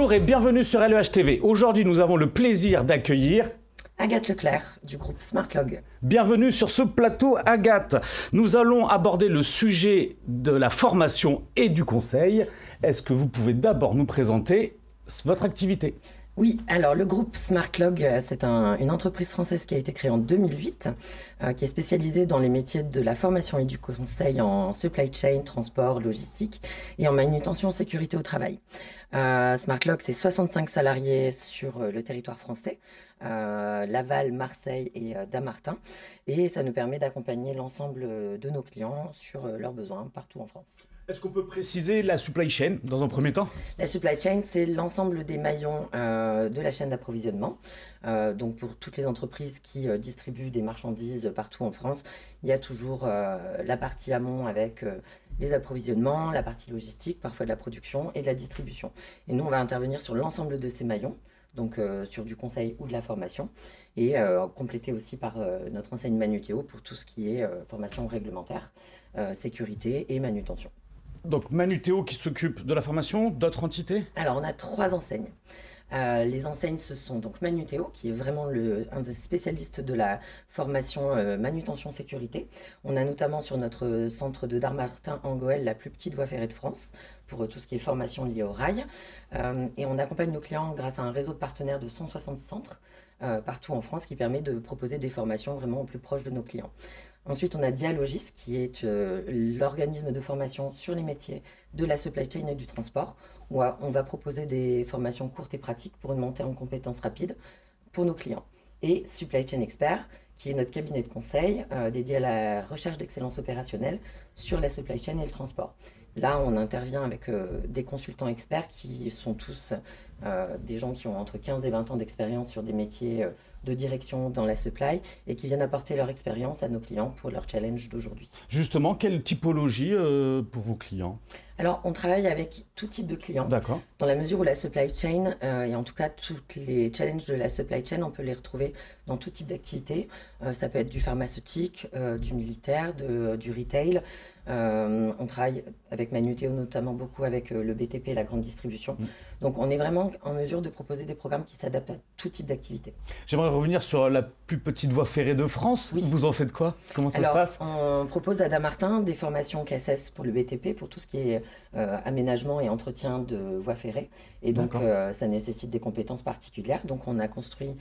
Bonjour et bienvenue sur LEH TV. Aujourd'hui, nous avons le plaisir d'accueillir Agathe Leclerc du groupe SmartLog. Bienvenue sur ce plateau, Agathe. Nous allons aborder le sujet de la formation et du conseil. Est-ce que vous pouvez d'abord nous présenter votre activité ? Oui, alors le groupe SmartLog, c'est une entreprise française qui a été créée en 2008, qui est spécialisée dans les métiers de la formation et du conseil en supply chain, transport, logistique et en manutention sécurité au travail. SmartLog, c'est 65 salariés sur le territoire français, Laval, Marseille et Dammartin, et ça nous permet d'accompagner l'ensemble de nos clients sur leurs besoins partout en France. Est-ce qu'on peut préciser la supply chain dans un premier temps ? La supply chain, c'est l'ensemble des maillons de la chaîne d'approvisionnement. Donc pour toutes les entreprises qui distribuent des marchandises partout en France, il y a toujours la partie amont avec les approvisionnements, la partie logistique, parfois de la production et de la distribution. Et nous, on va intervenir sur l'ensemble de ces maillons, donc sur du conseil ou de la formation, et complété aussi par notre enseigne Manutéo pour tout ce qui est formation réglementaire, sécurité et manutention. Donc Manutéo qui s'occupe de la formation, d'autres entités ? Alors on a 3 enseignes. Les enseignes, ce sont donc Manutéo, qui est vraiment un des spécialistes de la formation manutention sécurité. On a notamment sur notre centre de Dammartin en Goël la plus petite voie ferrée de France pour tout ce qui est formation liée au rail. Et on accompagne nos clients grâce à un réseau de partenaires de 160 centres partout en France qui permet de proposer des formations vraiment au plus proche de nos clients. Ensuite, on a Dialogis, qui est l'organisme de formation sur les métiers de la supply chain et du transport, où on va proposer des formations courtes et pratiques pour une montée en compétences rapide pour nos clients. Et Supply Chain Expert, qui est notre cabinet de conseil dédié à la recherche d'excellence opérationnelle sur la supply chain et le transport. Là, on intervient avec des consultants experts qui sont tous des gens qui ont entre 15 et 20 ans d'expérience sur des métiers de direction dans la supply et qui viennent apporter leur expérience à nos clients pour leur challenge d'aujourd'hui. Justement, quelle typologie pour vos clients ? Alors, on travaille avec tout type de clients. D'accord. Dans la mesure où la supply chain, et en tout cas tous les challenges de la supply chain, on peut les retrouver dans tout type d'activité. Ça peut être du pharmaceutique, du militaire, du retail. On travaille avec Manutéo notamment beaucoup avec le BTP, la grande distribution. Donc on est vraiment en mesure de proposer des programmes qui s'adaptent à tout type d'activité. J'aimerais revenir sur la plus petite voie ferrée de France. Oui. Vous en faites quoi ? Comment ça se passe ? On propose à Dammartin des formations CACES pour le BTP, pour tout ce qui est aménagement et entretien de voies ferrées. Et donc ça nécessite des compétences particulières. Donc on a construit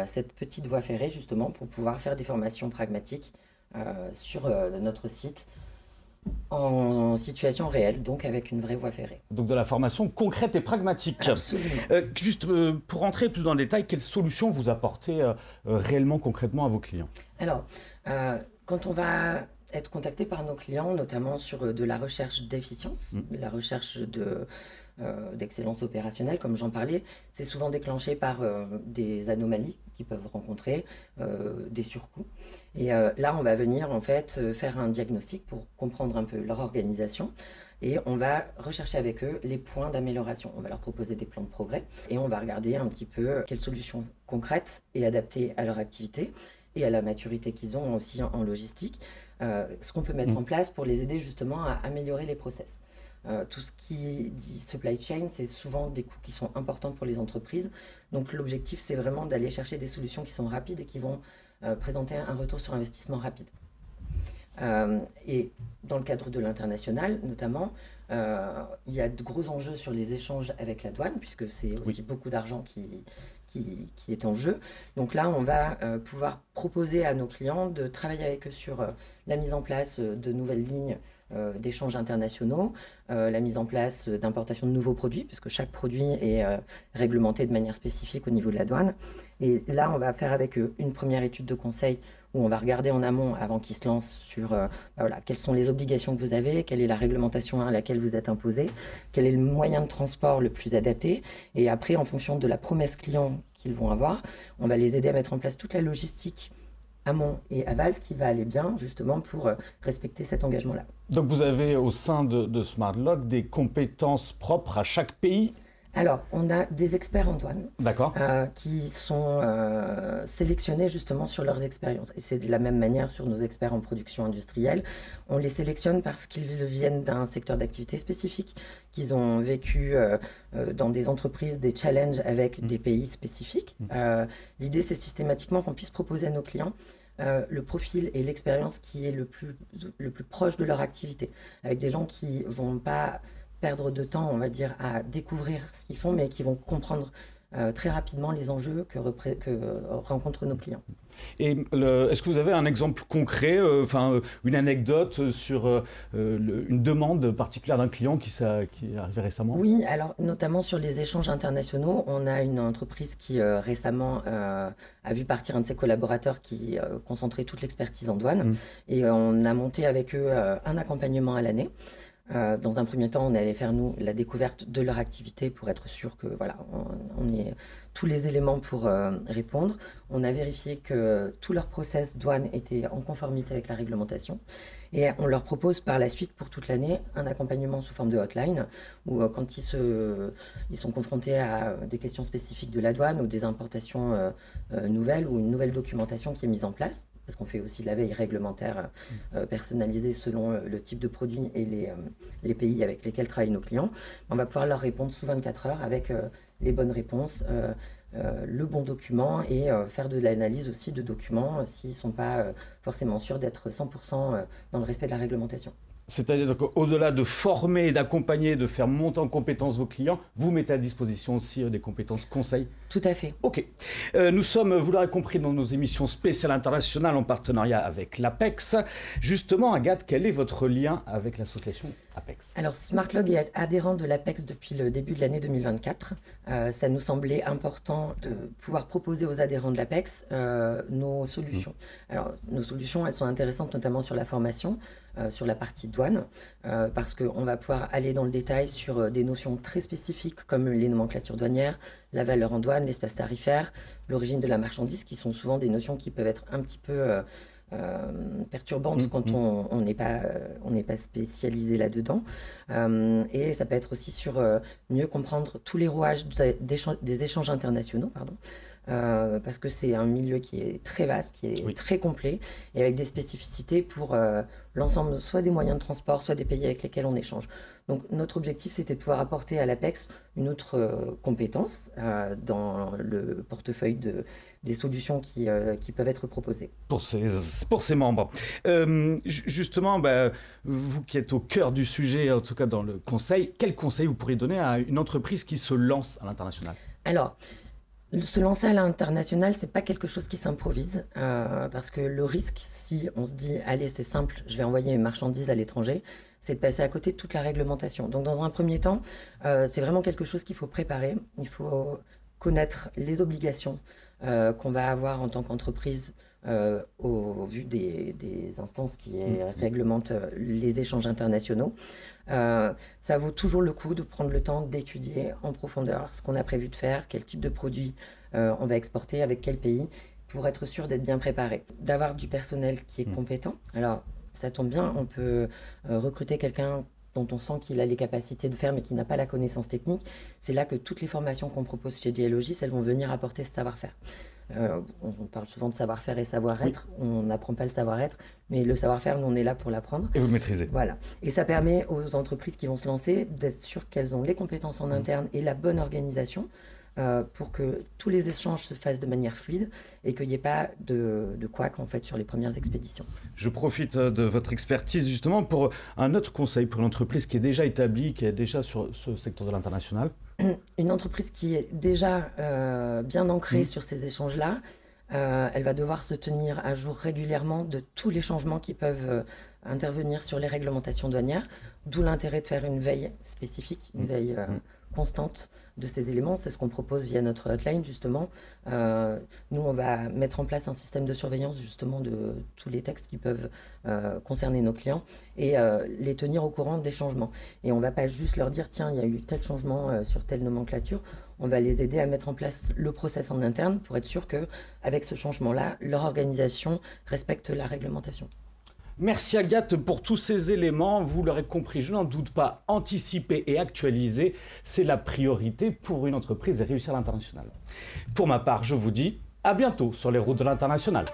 cette petite voie ferrée justement pour pouvoir faire des formations pragmatiques sur notre site en situation réelle, donc avec une vraie voie ferrée. Donc de la formation concrète et pragmatique. Absolument. Juste pour rentrer plus dans le détail, quelles solutions vous apportez réellement, concrètement à vos clients ? Alors, quand on va être contacté par nos clients, notamment sur de la recherche d'efficience, la recherche d'excellence opérationnelle, comme j'en parlais, c'est souvent déclenché par des anomalies qu'ils peuvent rencontrer, des surcoûts. Et là, on va venir en fait faire un diagnostic pour comprendre un peu leur organisation. Et on va rechercher avec eux les points d'amélioration. On va leur proposer des plans de progrès et on va regarder un petit peu quelles solutions concrètes et adaptées à leur activité et à la maturité qu'ils ont aussi en logistique, ce qu'on peut mettre en place pour les aider justement à améliorer les process. Tout ce qui dit supply chain, c'est souvent des coûts qui sont importants pour les entreprises. Donc l'objectif, c'est vraiment d'aller chercher des solutions qui sont rapides et qui vont présenter un retour sur investissement rapide. Et dans le cadre de l'international, notamment, il y a de gros enjeux sur les échanges avec la douane, puisque c'est aussi beaucoup d'argent qui est en jeu. Donc là, on va pouvoir proposer à nos clients de travailler avec eux sur la mise en place de nouvelles lignes d'échanges internationaux, la mise en place d'importation de nouveaux produits, puisque chaque produit est réglementé de manière spécifique au niveau de la douane. Et là, on va faire avec eux une première étude de conseil où on va regarder en amont, avant qu'ils se lancent, sur quelles sont les obligations que vous avez, quelle est la réglementation à laquelle vous êtes imposé, quel est le moyen de transport le plus adapté. Et après, en fonction de la promesse client qu'ils vont avoir, on va les aider à mettre en place toute la logistique amont et aval qui va aller bien justement pour respecter cet engagement-là. Donc vous avez au sein de SmartLog des compétences propres à chaque pays ? Alors, on a des experts en douane D'accord. qui sont sélectionnés justement sur leurs expériences. Et c'est de la même manière sur nos experts en production industrielle. On les sélectionne parce qu'ils viennent d'un secteur d'activité spécifique, qu'ils ont vécu dans des entreprises, des challenges avec des pays spécifiques. L'idée, c'est systématiquement qu'on puisse proposer à nos clients le profil et l'expérience qui est le plus proche de leur activité, avec des gens qui vont pas perdre de temps, on va dire, à découvrir ce qu'ils font, mais qui vont comprendre très rapidement les enjeux que rencontrent nos clients. Et est-ce que vous avez un exemple concret, une anecdote sur une demande particulière d'un client qui est arrivé récemment? Oui, alors notamment sur les échanges internationaux, on a une entreprise qui récemment a vu partir un de ses collaborateurs qui concentrait toute l'expertise en douane. Et on a monté avec eux un accompagnement à l'année. Dans un premier temps, on allait faire, nous, la découverte de leur activité pour être sûr que, voilà, on ait tous les éléments pour répondre. On a vérifié que tout leur process douane était en conformité avec la réglementation. Et on leur propose par la suite, pour toute l'année, un accompagnement sous forme de hotline, où quand ils sont confrontés à des questions spécifiques de la douane ou des importations nouvelles ou une nouvelle documentation qui est mise en place, parce qu'on fait aussi de la veille réglementaire personnalisée selon le type de produit et les pays avec lesquels travaillent nos clients, on va pouvoir leur répondre sous 24 heures avec les bonnes réponses, le bon document et faire de l'analyse aussi de documents s'ils ne sont pas forcément sûrs d'être 100% dans le respect de la réglementation. C'est-à-dire qu'au-delà de former, d'accompagner, de faire monter en compétence vos clients, vous mettez à disposition aussi des compétences conseils? Tout à fait. Ok. Nous sommes, vous l'aurez compris, dans nos émissions spéciales internationales en partenariat avec l'APEX. Justement, Agathe, quel est votre lien avec l'association APEX? Alors, SmartLog est adhérent de l'APEX depuis le début de l'année 2024. Ça nous semblait important de pouvoir proposer aux adhérents de l'APEX nos solutions. Alors, nos solutions, elles sont intéressantes notamment sur la formation, sur la partie douane, parce qu'on va pouvoir aller dans le détail sur des notions très spécifiques comme les nomenclatures douanières, la valeur en douane, l'espace tarifaire, l'origine de la marchandise, qui sont souvent des notions qui peuvent être un petit peu perturbantes quand on n'est pas spécialisé là-dedans. Et ça peut être aussi sur mieux comprendre tous les rouages des échanges internationaux, pardon. Parce que c'est un milieu qui est très vaste, qui est très complet, et avec des spécificités pour l'ensemble, soit des moyens de transport, soit des pays avec lesquels on échange. Donc notre objectif, c'était de pouvoir apporter à l'APEX une autre compétence dans le portefeuille des solutions qui peuvent être proposées. Pour ses membres. Justement, vous qui êtes au cœur du sujet, en tout cas dans le conseil, quel conseil vous pourriez donner à une entreprise qui se lance à l'international? Alors, se lancer à l'international, c'est pas quelque chose qui s'improvise, parce que le risque, si on se dit, allez, c'est simple, je vais envoyer mes marchandises à l'étranger, c'est de passer à côté de toute la réglementation. Donc, dans un premier temps, c'est vraiment quelque chose qu'il faut préparer. Il faut connaître les obligations qu'on va avoir en tant qu'entreprise au vu des instances qui réglementent les échanges internationaux. Ça vaut toujours le coup de prendre le temps d'étudier en profondeur ce qu'on a prévu de faire, quel type de produit on va exporter, avec quel pays, pour être sûr d'être bien préparé. D'avoir du personnel qui est compétent. Alors, ça tombe bien, on peut recruter quelqu'un dont on sent qu'il a les capacités de faire mais qui n'a pas la connaissance technique. C'est là que toutes les formations qu'on propose chez Dialogis, elles vont venir apporter ce savoir-faire. On parle souvent de savoir-faire et savoir-être. On n'apprend pas le savoir-être, mais le savoir-faire, nous, on est là pour l'apprendre. Et vous le maîtrisez. Voilà. Et ça permet aux entreprises qui vont se lancer d'être sûres qu'elles ont les compétences en interne et la bonne organisation pour que tous les échanges se fassent de manière fluide et qu'il n'y ait pas de couac en fait sur les premières expéditions. Je profite de votre expertise justement pour un autre conseil pour une entreprise qui est déjà établie, qui est déjà sur ce secteur de l'international. Une entreprise qui est déjà bien ancrée sur ces échanges-là, elle va devoir se tenir à jour régulièrement de tous les changements qui peuvent intervenir sur les réglementations douanières, d'où l'intérêt de faire une veille spécifique, une veille constante de ces éléments. C'est ce qu'on propose via notre hotline justement. Nous, on va mettre en place un système de surveillance justement de tous les textes qui peuvent concerner nos clients et les tenir au courant des changements. Et on ne va pas juste leur dire tiens, il y a eu tel changement sur telle nomenclature. On va les aider à mettre en place le process en interne pour être sûr qu'avec ce changement-là, leur organisation respecte la réglementation. Merci Agathe pour tous ces éléments. Vous l'aurez compris, je n'en doute pas, anticiper et actualiser, c'est la priorité pour une entreprise et réussir à l'international. Pour ma part, je vous dis à bientôt sur les routes de l'international.